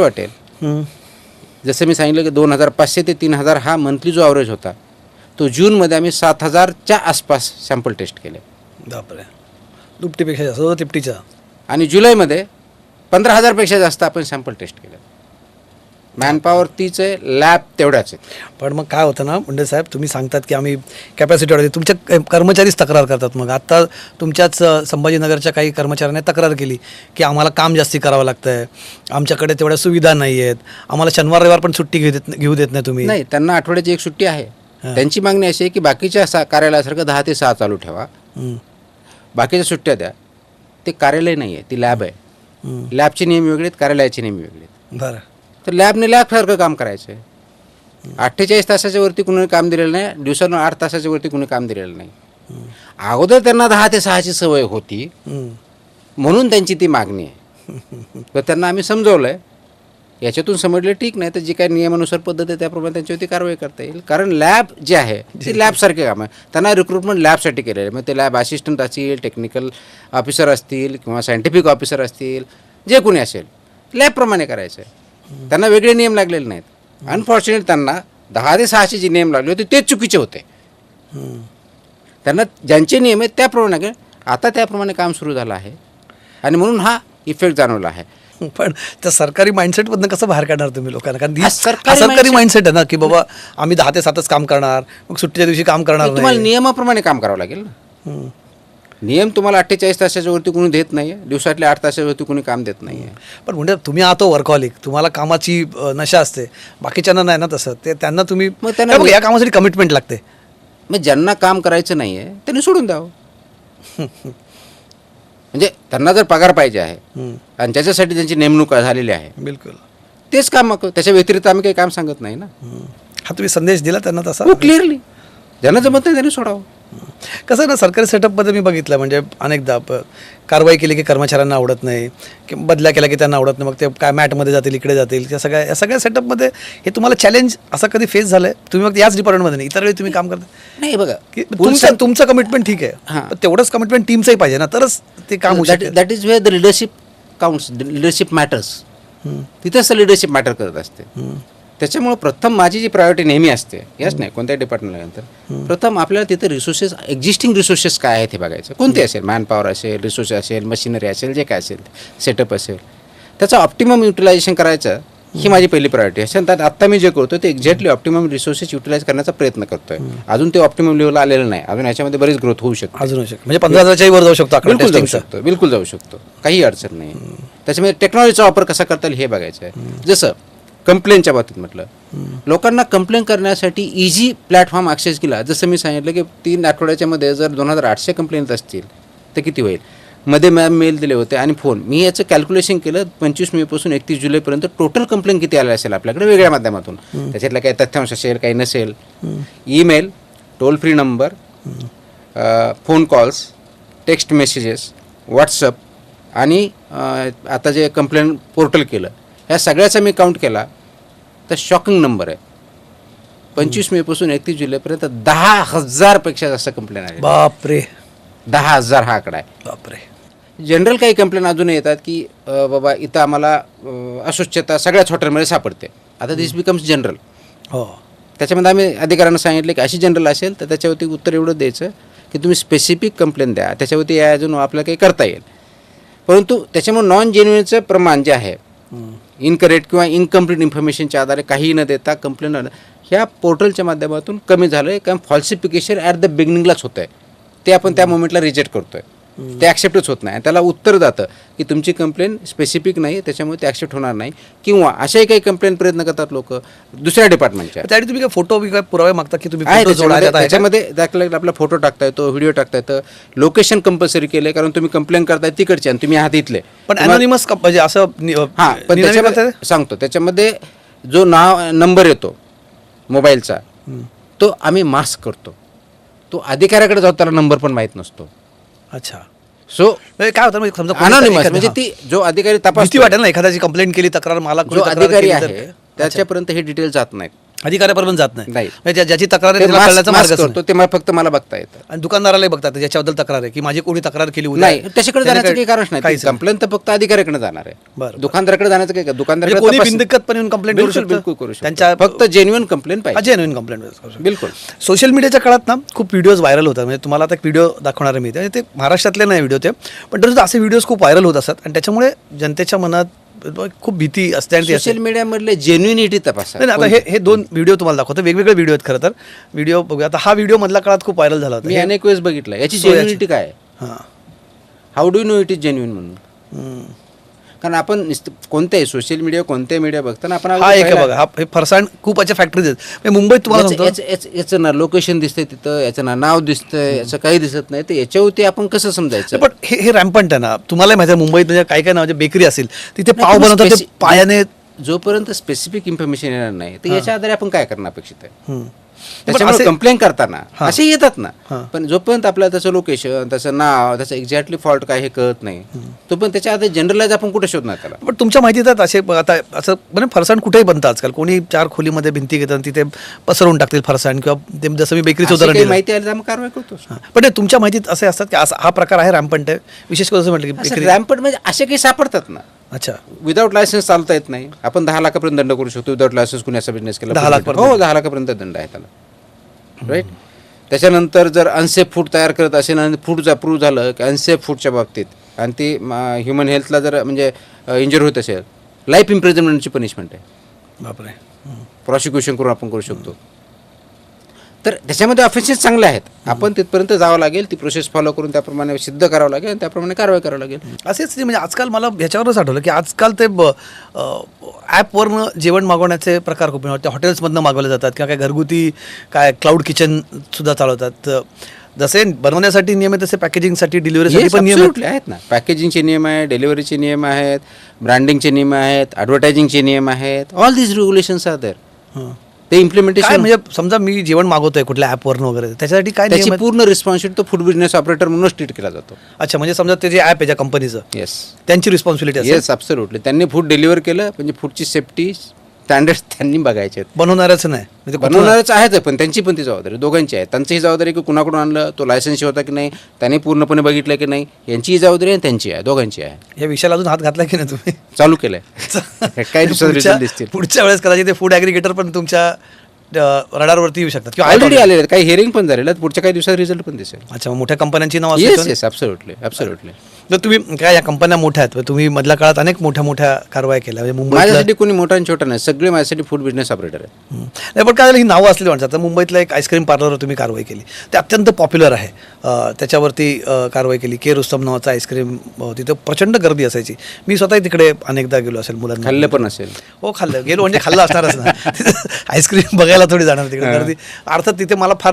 वाटेल. जसं मी सांगितलं की 2500 ते 3000 हा मंथली जो ॲव्हरेज होता तो जूनमध्ये आम्ही 7000च्या आसपास सॅम्पल टेस्ट केले. बापरे, दुपटीपेक्षा जास्त, तिपटीच्या. आणि जुलैमध्ये 15000पेक्षा जास्त आपण सॅम्पल टेस्ट केले. मॅनपॉवर तीच आहे, लॅब तेवढ्याच आहे. पण मग काय होतं ना मुंडे साहेब, तुम्ही सांगतात की आम्ही कॅपॅसिटी वाढवली, तुमच्या कर्मचारीच तक्रार करतात. मग आता तुमच्याच संभाजीनगरच्या काही कर्मचाऱ्यांनी तक्रार केली की आम्हाला काम जास्ती करावं लागतं आहे, आमच्याकडे तेवढ्या सुविधा नाही आहेत, आम्हाला शनिवार रविवार पण सुट्टी घेऊ देत नाही तुम्ही. नाही, त्यांना आठवड्याची एक सुट्टी आहे. त्यांची मागणी अशी आहे की बाकीच्या कार्यालयासारखं 10 ते 6 चालू ठेवा, बाकीच्या सुट्ट्या द्या. ते कार्यालय नाही आहे, ती लॅब आहे. लॅबचे नियम वेगळे आहेत, कार्यालयाचे नियम वेगळे आहेत. बरं. तर लॅबने लॅबसारखं काम करायचं आहे. 48 तासाच्या वरती कुणी काम दिलेलं नाही, दिवसानं 8 तासाच्या वरती कुणी काम दिलेलं नाही. अगोदर त्यांना 10 ते 6ची सवय होती म्हणून त्यांची ती मागणी आहे. तर त्यांना आम्ही समजवलं आहे, याच्यातून समजलं ठीक नाही तर जी काही नियमानुसार पद्धत आहे त्याप्रमाणे त्यांच्यावरती कारवाई करता येईल. कारण लॅब जे आहे ते लॅबसारखे काम आहे. त्यांना रिक्रुटमेंट लॅबसाठी केलेलं आहे. मग ते लॅब असिस्टंट असतील, टेक्निकल ऑफिसर असतील किंवा सायंटिफिक ऑफिसर असतील, जे कोणी असेल लॅबप्रमाणे करायचं आहे. त्यांना वेगळे नियम लागलेले नाहीत. अनफॉर्च्युनेट त्यांना 10 ते 6चे जे नियम लागले होते तेच चुकीचे होते. त्यांना ज्यांचे नियम आहेत त्याप्रमाणे आता त्याप्रमाणे काम सुरू झालं आहे आणि म्हणून हा इफेक्ट जाणवला आहे. पण त्या सरकारी माइंडसेटमधनं कसं बाहेर काढणार तुम्ही लोकांना? कारण हा सरकारी माइंडसेट आहे ना की बाबा आम्ही 10 ते 7च काम करणार, मग सुट्टीच्या दिवशी काम करणार तुम्हाला नाही. नियमाप्रमाणे काम करावं लागेल ना. नियम तुम्हाला 48 तासाच्या वरती कोणी देत नाही आहे, दिवसातले 8 तासाच्या वरती कोणी काम देत नाही आहे. पण म्हणजे तुम्ही आहात वर्कहॉलिक, तुम्हाला कामाची नशा असते, बाकीच्यांना नाही ना तसं. ते त्यांना तुम्ही मग त्यांना बघा, या कामासाठी कमिटमेंट लागते. मग ज्यांना काम करायचं नाही आहे त्यांनी सोडून द्यावं. म्हणजे त्यांना जर पगार पाहिजे आहे आणि त्याच्यासाठी त्यांची नेमणूक झालेली आहे, बिलकुल तेच काम मग. त्याच्या व्यतिरिक्त आम्ही काही काम सांगत नाही ना. हा तुम्ही संदेश दिला त्यांना तसा. हो, क्लिअरली. ज्यांना जमत नाही त्यांनी सोडावं. कसं आहे ना, सरकारी सेटअपमध्ये मी बघितलं म्हणजे अनेकदा कारवाई केली की कर्मचाऱ्यांना आवडत नाही, की बदल्या केला की त्यांना आवडत नाही, मग ते काय मॅटमध्ये जातील, इकडे जातील. या सगळ्या सेटअपमध्ये हे तुम्हाला चॅलेंज असं कधी फेस झालं आहे? तुम्ही मग याच डिपार्टमेंटमध्ये नाही, इतर वेळी तुम्ही काम करता नाही. बघा, की तुमचं कमिटमेंट ठीक आहे, पण तेवढंच कमिटमेंट टीमचंही पाहिजे ना, तरच ते काम होऊ शकेल. That is where the leadership counts, leadership matters. तिथंच लिडरशिप मॅटर करत असते. त्याच्यामुळे प्रथम माझी जी प्रायोरिटी नेहमी असते, याच नाही कोणत्याही डिपार्टमेंटनंतर, प्रथम आपल्याला तिथे रिसोर्सेस, एक्झिस्टिंग रिसोर्सेस काय आहेत हे बघायचं. कोणते असेल, मॅनपॉवर असेल, रिसोर्सेस असेल, मशिनरी असेल, जे काय असेल, सेटअप असेल, त्याचं ऑप्टिमम युटिलायझेशन करायचं ही माझी पहिली प्रायोरिटी आहे. त्यात आत्ता मी जे करतो ते एक्झॅक्टली ऑप्टिमम रिसोर्सेस युटिलाइज करण्याचा प्रयत्न करतोय. अजून ते ऑप्टिमम लेवलला आलेलं नाही, अजून याच्यामध्ये बरीच ग्रोथ होऊ शकते. अजून म्हणजे 15,000च्याही वर जाऊ शकतो. बिलकुल जाऊ शकतो, बिलकुल जाऊ शकतो, काही अडचण नाही. त्याच्यामध्ये टेक्नॉलॉजीचा वापर कसा करता येईल हे बघायचं आहे. जसं कंप्लेनच्या बाबतीत म्हटलं, लोकांना कंप्लेन करण्यासाठी इझी प्लॅटफॉर्म ॲक्सेस केला. जसं मी सांगितलं की 3 आठवड्याच्या मध्ये जर 2800 कंप्लेंट असतील तर किती होईल. मध्ये मेल दिले होते आणि फोन. मी याचं कॅल्क्युलेशन केलं, 25 मेपासून 31 जुलैपर्यंत टोटल कंप्लेंट किती आले असेल आपल्याकडे वेगळ्या माध्यमातून. त्याच्यातलं काही तथ्यांश असेल, काही नसेल. Email, toll free number, phone calls, text messages, WhatsApp आणि आता जे कंप्लेंट पोर्टल केलं, ह्या सगळ्याचा मी काउंट केला तर शॉकिंग नंबर आहे. 25 मेपासून 31 जुलैपर्यंत 10,000पेक्षा जास्त कंप्लेंट आले. बापरे, 10,000 हा आकडा आहे. बापरे. जनरल काही कंप्लेंट अजूनही येतात की बाबा इथं आम्हाला अस्वच्छता सगळ्याच हॉटेलमध्ये सापडते. आता दिस बिकम्स जनरल. हो, त्याच्यामध्ये आम्ही अधिकाऱ्यांना सांगितले की अशी जनरल असेल तर त्याच्यावरती उत्तर एवढं द्यायचं की तुम्ही स्पेसिफिक कंप्लेंट द्या, त्याच्यावरती या अजून आपल्याला काही करता येईल. परंतु त्याच्यामुळे नॉन जेन्युइनचं प्रमाण जे आहे, इनकरेक्ट किंवा इनकम्प्लीट इन्फॉर्मेशनच्या आधारे काही न देता कंप्लेंट ह्या पोर्टलच्या माध्यमातून कमी झालं आहे. कारण फॉल्सिफिकेशन ॲट द बिगिनिंगलाच होतं आहे, ते आपण त्या मोमेंटला रिजेक्ट करतो आहे, ते ॲक्सेप्टच होत नाही. त्याला उत्तर जातं की तुमची कंप्लेंट स्पेसिफिक नाही, त्याच्यामुळे ते ॲक्सेप्ट होणार नाही. किंवा अशाही काही कंप्लेंट प्रयत्न करतात लोक दुसऱ्या डिपार्टमेंटच्या. त्यासाठी तुम्ही काय फोटो काय पुरावे मागता की तुम्ही त्याच्यामध्ये दाखला आपला फोटो टाकता येतो, व्हिडिओ टाकता येतं. लोकेशन कंपल्सरी केलं कारण तुम्ही कंप्लेंट करताय तिकडचे आणि तुम्ही आहात इथले. पण अनोनिमस म्हणजे असं हां, पण त्याच्यामध्ये सांगतो, त्याच्यामध्ये जो नंबर येतो मोबाईलचा तो आम्ही मास्क करतो. तो अधिकाऱ्याकडे जातो, त्याला नंबर पण माहीत नसतो. अच्छा. सो काय होतं म्हणजे समजा अनोनिमस म्हणजे ती जो अधिकारी तपासतो, वाटेल ना, एखाद्याची कंप्लेंट केली, तक्रार मला जो अधिकारी आहे त्याच्यापर्यंत हे डिटेल जात नाहीत. अधिकाऱ्यापर्यंत जात नाही नाही. म्हणजे ज्याची तक्रार आहे ते त्याला मास्क कळण्याचा मार्गच नाही. करतो ते फक्त मला बघता येतं. आणि दुकानदारालाही बघतात ज्याच्याबद्दल तक्रार आहे की माझी कोणी तक्रार केली उद्या नाही त्याच्याकडे जाण्याचं काही कारणच नाही. काहीच कंप्लेंट तर फक्त अधिकाऱ्याकडे जाणार आहे. बरं. दुकानदाराकडे जाण्याचं काही म्हणजे दुकानदाराकडे कोणी तपास- बिनदिक्कतपणे येऊन कंप्लेंट करू बिलकुल शकतो बिलकुल करू शकतो. त्यांच्या फक्त जेन्युइन कंप्लेंट पाहिजे. जेन्युइन कंप्लेंट करू शकतो. बिलकुल. सोशल मीडियाच्या काळात ना खूप व्हिडिओज व्हायरल होतात. म्हणजे तुम्हाला आता एक व्हिडिओ दाखवणार आहे मी ते महाराष्ट्रातले नाही व्हिडिओ ते, पण तरी असे व्हिडिओज खूप व्हायरल होत असतात आणि त्याच्यामुळे जनतेच्या मनात खूप भीती असते आणि ती असते. सोशल मीडिया मधले जेन्युनिटी तपासा. नाही, आता हे 2 व्हिडिओ तुम्हाला दाखवतो. वेगवेगळे व्हिडिओ आहेत खरं तर. व्हिडिओ बघूया. आता हा व्हिडिओ मधल्या काळात खूप व्हायरल झाला होता. मी अनेक वेळेस बघितलं याची So याची- जेन्युनिटी काय आहे. हां. How do know it is genuine म्हणून. हम्म. कारण आपण कोणत्याही सोशल मीडिया कोणत्याही मीडिया बघताना आपण हा एक आहे बघा. हा हे फरसाण खूप याच्या फॅक्टरीज आहेत. म्हणजे मुंबईत तुम्हाला सांगतो याचं ना लोकेशन दिसतंय तिथं, याचं ना नाव दिसतंय, याचं काही दिसत नाही. तर याच्यावरती आपण कसं समजायचं. पण हे रॅम्पंट आहे ना. तुम्हाला माहिती आहे मुंबईत म्हणजे काय काय नावाचे बेकरी असेल तिथे नाही, पाव तुम्ही बनवतात ते speci- पायाने. जोपर्यंत स्पेसिफिक इन्फॉर्मेशन येणार नाही तर याच्या आधारे आपण काय करणं अपेक्षित आहे. हम्म. त्याच्यामुळे असे- कंप्लेन करताना हां. असे येतात ना. हां. पण जोपर्यंत आपल्याला त्याचं लोकेशन, त्याचं नाव, त्याचं एक्झॅक्टली फॉल्ट काय हे कळत नाही तोपर्यंत त्याच्या आधी जनरलाइज आपण कुठे शोधणार त्याला. पण तुमच्या माहितीत आहेत असे आता असं म्हणजे फरसाण कुठेही बनतं आजकाल. कोणी 4 खोलीमध्ये भिंती घेतात तिथे पसरवून टाकतील फरसाण किंवा ते जसं मी बेकरीचं अशी उदाहरण काही दिलं. माहिती आली तर आपण कारवाई करतो. हां. पण नाही, तुमच्या माहितीत असे असतात की हा प्रकार आहे रॅम्पंट आहे विशेष करून असं म्हटलं की बेकरी. रॅम्पट म्हणजे असे काही सापडतात ना. अच्छा. विदाऊट लायसन्स चालता येत नाही. आपण 10 लाखापर्यंत दंड करू शकतो. विदाऊट लायसन्स कुणी असा बिझनेस केला 10 लाखापर्यंत? हो 10 लाखापर्यंत दंड आहे त्याला. राईट. त्याच्यानंतर जर अनसेफ फूड तयार करत असेल आणि फूड अप्रूव्ह झालं की अनसेफ फूडच्या बाबतीत आणि ती ह्युमन हेल्थला जर म्हणजे इंजर होत असेल लाईफ इम्प्रिझनमेंटची पनिशमेंट आहे. बापरे. प्रॉसिक्युशन करून आपण करू शकतो. तर त्याच्यामध्ये ऑफेन्सेस चांगले आहेत. आपण तिथपर्यंत जावं लागेल, ती प्रोसेस फॉलो करून त्याप्रमाणे सिद्ध करावं लागेल आणि त्याप्रमाणे कारवाई करावं लागेल. असेच ते म्हणजे आजकाल मला ह्याच्यावरच आठवलं की आजकाल ते ॲपवरनं जेवण मागवण्याचे प्रकार खूप ते हॉटेल्समधनं मागवले जातात किंवा काय घरगुती काय क्लाउड किचनसुद्धा चालवतात. तर जसे बनवण्यासाठी नियम आहे तसे पॅकेजिंगसाठी डिलिव्हरीसाठी Yes, पण नियम absolutely आहेत ना. पॅकेजिंगचे नियम आहेत, डिलिव्हरीचे नियम आहेत, ब्रँडिंगचे नियम आहेत, ॲडव्हर्टायझिंगचे नियम आहेत. All these regulations are there. आहेत. ते काय इम्प्लिमेंटेशन म्हणजे समजा मी जेवण मागवतोय कुठल्या ॲपवरनं वगैरे त्याच्यासाठी काय त्याची नियम आहेत? पूर्ण रिस्पॉन्सिबिलिटी तो फूड बिझनेस ऑपरेटर म्हणूनच ट्रीट केला जातो. अच्छा, म्हणजे समजा ते जे ॲप आहे ज्या कंपनीचं येस त्यांची रिस्पॉन्सिबिलिटी असेल. Yes absolutely. त्यांनी फूड डिलिव्हर केलं म्हणजे फूडची सेफ्टी स्टँडर्ड्स त्यांनी बघायचे आहेत. बनवणारच नाही म्हणजे कुठून- बनवणारच आहेच पण त्यांची पण ती जबाबदारी दोघांची आहे. त्यांचीही जबाबदारी की कुणाकडून आणलं, तो लायसन्स होता की नाही, त्यांनी पूर्णपणे बघितलं की नाही, यांचीही जबाबदारी आहे त्यांची आहे, दोघांची आहे. या विषयाला अजून हात घातला की नाही तुम्ही? चालू केलंय. काही दिवसात रिझल्ट दिसतील. पुढच्या वेळेस कदाचित ते फूड ॲग्रिगेटर पण तुमच्या रडारवरती येऊ शकतात किंवा ऑलरेडी आलेले आहेत. काही हिअरिंग पण झालेलं आहे. पुढच्या काही दिवसात रिझल्ट पण दिसेल. अच्छा, मग मोठ्या कंपन्यांची नाव येस असतात. Yes absolutely absolutely. तर तुम्ही काय या कंपन्या मोठ्या आहेत तुम्ही मधल्या काळात अनेक मोठ्या मोठ्या कारवाई केल्या म्हणजे मुंबईत माझ्यासाठी कोणी मोठा आणि छोटा नाही, सगळे माझ्यासाठी फूड बिझनेस ऑपरेटर आहे. नाही पण काय झालं ही नावं असली म्हणतात. तर मुंबईतलं एक आईस्क्रीम पार्लरवर तुम्ही कारवाई केली ते अत्यंत पॉप्युलर आहे. त्याच्यावरती कारवाई केली. के रुस्तम नावाचा आईस्क्रीम तिथं प्रचंड गर्दी असायची. मी स्वतः तिकडे अनेकदा गेलो असेल मुलांना. खाल्लं पण असेल. हो खाल्लं गेलो म्हणजे खाल्लं असणारच ना. आईस्क्रीम बघायला थोडी जाणार तिकडे गर्दी. अर्थात तिथे मला फार